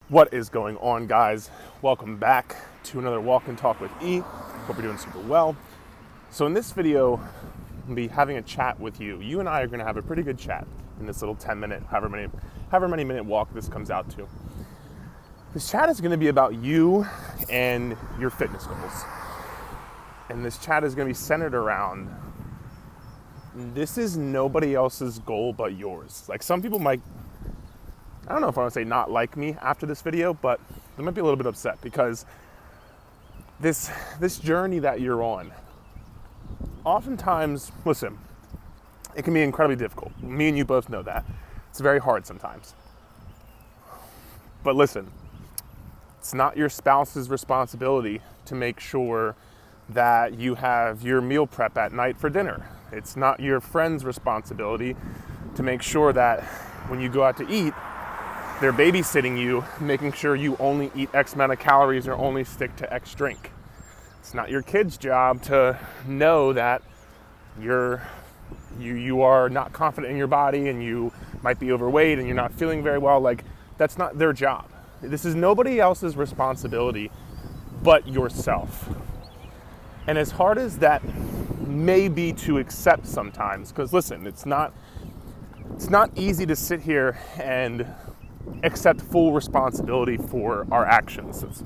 What is going on, guys? Welcome back to another Walk and Talk with E. Hope you're doing super well. So in this video, I'll be having a chat with you. You and I are going to have a pretty good chat in this little 10-minute, however many minute walk this comes out to. This chat is going to be about you and your fitness goals. And this chat is going to be centered around, this is nobody else's goal but yours. Like, some people might, I don't know if I want to say not like me after this video, but they might be a little bit upset because this journey that you're on, oftentimes, listen, it can be incredibly difficult. Me and you both know that. It's very hard sometimes. But listen, it's not your spouse's responsibility to make sure that you have your meal prep at night for dinner. It's not your friend's responsibility to make sure that when you go out to eat, they're babysitting you, making sure you only eat X amount of calories or only stick to X drink. It's not your kid's job to know that you are not confident in your body and you might be overweight and you're not feeling very well. Like, that's not their job. This is nobody else's responsibility but yourself. And as hard as that may be to accept sometimes, because listen, it's not easy to sit here and accept full responsibility for our actions. It's,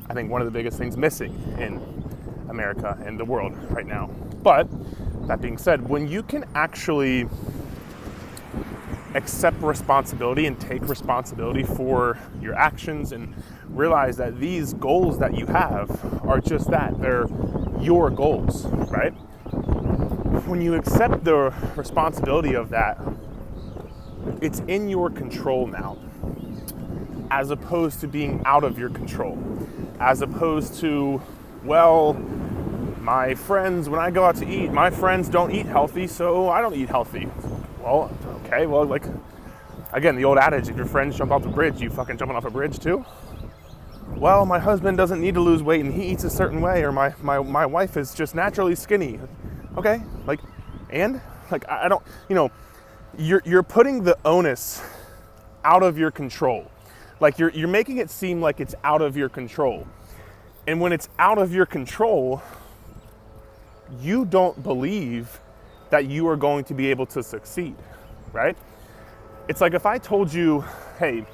I think, one of the biggest things missing in America and the world right now. But that being said, when you can actually accept responsibility and take responsibility for your actions and realize that these goals that you have are just that, they're your goals, right? When you accept the responsibility of that, it's in your control now, as opposed to being out of your control, as opposed to, well, my friends, when I go out to eat, my friends don't eat healthy, so I don't eat healthy. Well, okay, well, like, again, the old adage, if your friends jump off the bridge, you fucking jumping off a bridge too? Well, my husband doesn't need to lose weight and he eats a certain way, or my wife is just naturally skinny. Okay, like, and? Like, I don't, you're putting the onus out of your control. Like, you're making it seem like it's out of your control. And when it's out of your control, you don't believe that you are going to be able to succeed, right? It's like if I told you, hey,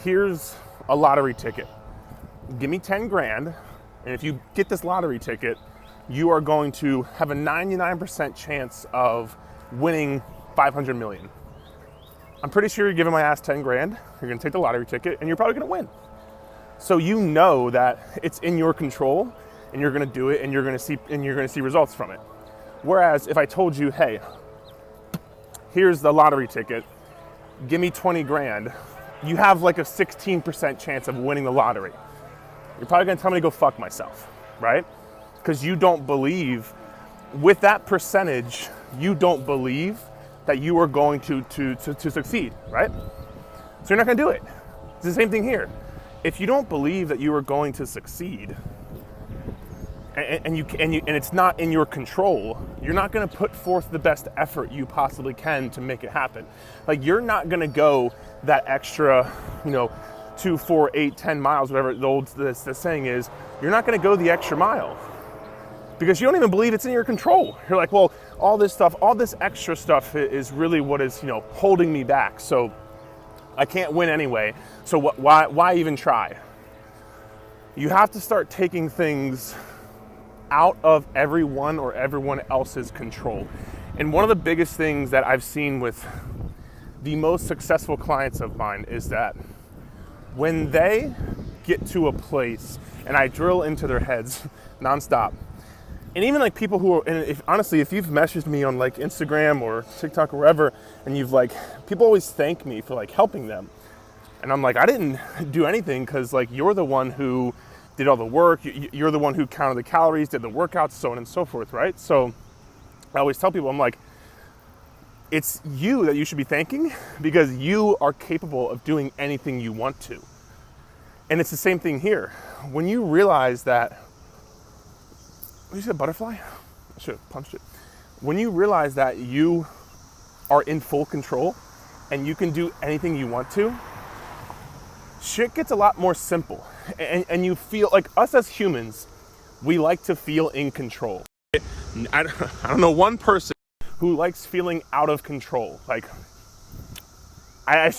here's a lottery ticket. Give me 10 grand, and if you get this lottery ticket, you are going to have a 99% chance of winning 500 million. I'm pretty sure you're giving my ass 10 grand, you're gonna take the lottery ticket, and you're probably gonna win. So you know that it's in your control, and you're gonna do it, and you're gonna see results from it. Whereas if I told you, hey, here's the lottery ticket, give me 20 grand, you have like a 16% chance of winning the lottery. You're probably gonna tell me to go fuck myself, right? Because you don't believe, with that percentage, you don't believe that you are going to succeed, right? So you're not gonna do it. It's the same thing here. If you don't believe that you are going to succeed, and it's not in your control, you're not gonna put forth the best effort you possibly can to make it happen. Like, you're not gonna go that extra, 2, 4, 8, 10 miles, whatever the saying is. You're not gonna go the extra mile because you don't even believe it's in your control. You're like, well, all this extra stuff is really what is, holding me back. So I can't win anyway. So why even try? You have to start taking things out of everyone else's control. And one of the biggest things that I've seen with the most successful clients of mine is that when they get to a place, and I drill into their heads nonstop, and even like people who are, and if you've messaged me on like Instagram or TikTok or wherever, and people always thank me for like helping them. And I'm like, I didn't do anything, because like, you're the one who did all the work, you're the one who counted the calories, did the workouts, so on and so forth, right? So I always tell people, I'm like, it's you that you should be thanking, because you are capable of doing anything you want to. And it's the same thing here. When you realize that, what did you say, butterfly? I should have punched it. When you realize that you are in full control and you can do anything you want to, shit gets a lot more simple. And you feel like, us as humans, we like to feel in control. I don't know one person who likes feeling out of control. Like, I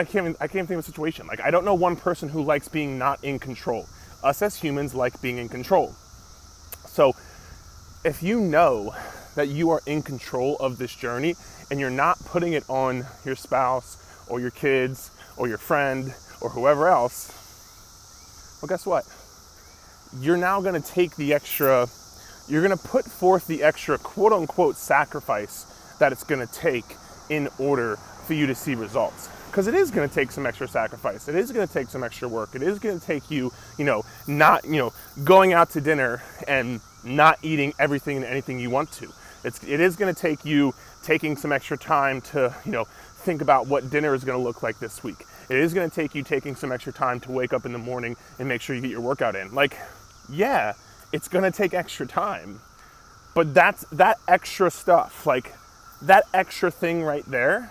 can't think of a situation. Like, I don't know one person who likes being not in control. Us as humans like being in control. So if you know that you are in control of this journey and you're not putting it on your spouse or your kids or your friend or whoever else, well, guess what? You're now going to take the extra, you're going to put forth the extra quote unquote sacrifice that it's going to take in order for you to see results. Because it is going to take some extra sacrifice. It is going to take some extra work. It is going to take you, not, going out to dinner and not eating everything and anything you want to. It is going to take you taking some extra time to, think about what dinner is going to look like this week. It is going to take you taking some extra time to wake up in the morning and make sure you get your workout in. Like, yeah, it's going to take extra time, but that extra stuff, like that extra thing right there,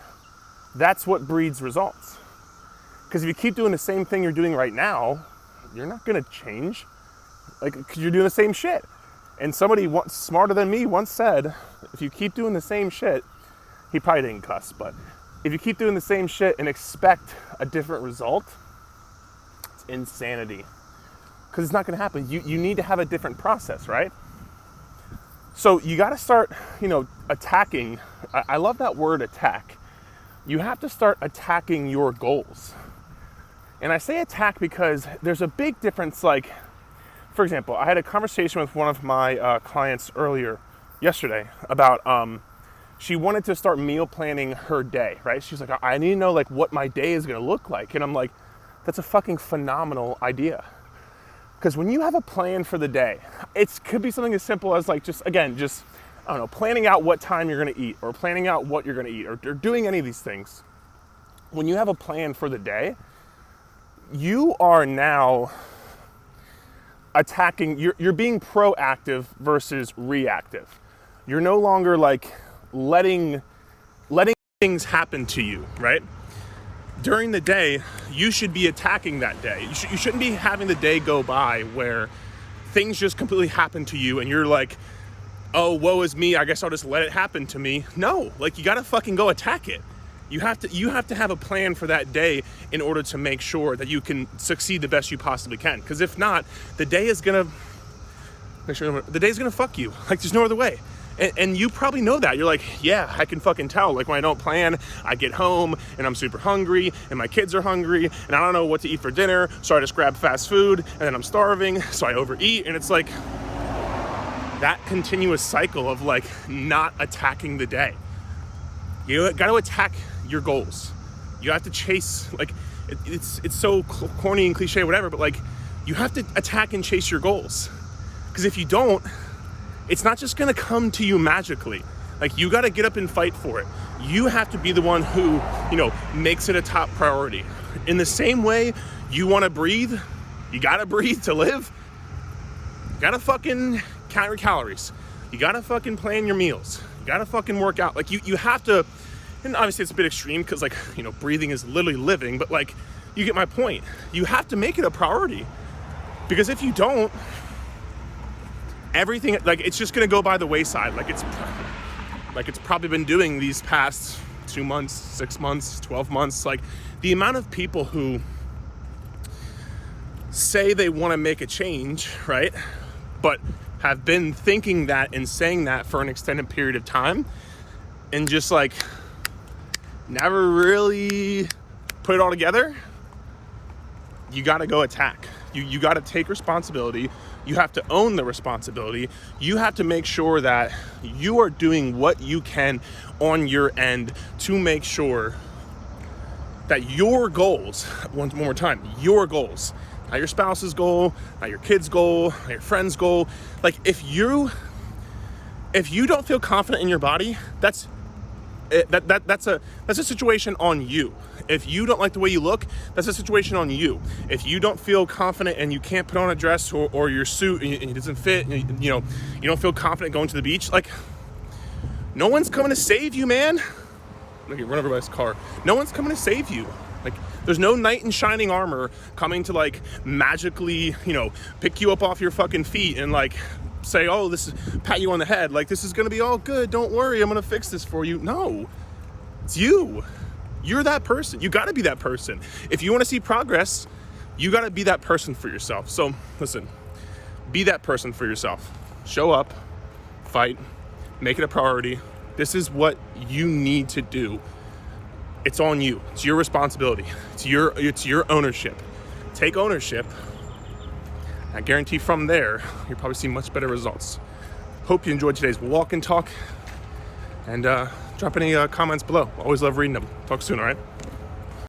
that's what breeds results. Because if you keep doing the same thing you're doing right now, you're not going to change. Like, because you're doing the same shit. And somebody smarter than me once said, if you keep doing the same shit, he probably didn't cuss, but if you keep doing the same shit and expect a different result, it's insanity. Because it's not going to happen. You need to have a different process, right? So you got to start, attacking. I love that word, attack. You have to start attacking your goals. And I say attack because there's a big difference. Like, for example, I had a conversation with one of my clients yesterday about, she wanted to start meal planning her day, right? She's like, I need to know like what my day is going to look like. And I'm like, that's a fucking phenomenal idea. Because when you have a plan for the day, it could be something as simple as like, I don't know, planning out what time you're going to eat or planning out what you're going to eat or doing any of these things. When you have a plan for the day, you are now attacking, you're being proactive versus reactive. You're no longer like letting things happen to you, right? During the day, you should be attacking that day. You shouldn't be having the day go by where things just completely happen to you and you're like, oh, woe is me, I guess I'll just let it happen to me. No, like you gotta fucking go attack it. You have to have a plan for that day in order to make sure that you can succeed the best you possibly can. Because if not, the day's gonna fuck you. Like there's no other way. And you probably know that. You're like, yeah, I can fucking tell. Like when I don't plan, I get home and I'm super hungry and my kids are hungry and I don't know what to eat for dinner. So I just grab fast food and then I'm starving. So I overeat. And it's like that continuous cycle of like not attacking the day. You got to attack your goals. You have to chase, like it's so corny and cliche, whatever, but like you have to attack and chase your goals. Because if you don't, it's not just gonna come to you magically. Like you gotta get up and fight for it. You have to be the one who, makes it a top priority. In the same way you wanna breathe, you gotta breathe to live. You gotta fucking count your calories. You gotta fucking plan your meals. You gotta fucking work out. Like you have to, and obviously it's a bit extreme because like, breathing is literally living, but like, you get my point. You have to make it a priority. Because if you don't, everything, like it's just gonna go by the wayside. Like it's probably been doing these past 2 months, 6 months, 12 months. Like the amount of people who say they want to make a change, right? But have been thinking that and saying that for an extended period of time and just like never really put it all together. You got to go attack. You got to take responsibility. You have to own the responsibility. You have to make sure that you are doing what you can on your end to make sure that your goals, one more time, your goals, not your spouse's goal, not your kid's goal, not your friend's goal. Like if you don't feel confident in your body, that's a situation on you. If you don't like the way you look, that's a situation on you. If you don't feel confident and you can't put on a dress or your suit and it doesn't fit, and you don't feel confident going to the beach, like no one's coming to save you, man. Look, run over by this car. No one's coming to save you. Like There's no knight in shining armor coming to like magically, pick you up off your fucking feet and like say, oh, pat you on the head. Like, this is gonna be all good. Don't worry, I'm gonna fix this for you. No, it's you. You're that person. You gotta be that person. If you wanna see progress, you gotta be that person for yourself. So listen, be that person for yourself. Show up, fight, make it a priority. This is what you need to do. It's on you. It's your responsibility. It's your ownership. Take ownership. I guarantee from there, you'll probably see much better results. Hope you enjoyed today's walk and talk. And drop any comments below. Always love reading them. Talk soon, all right?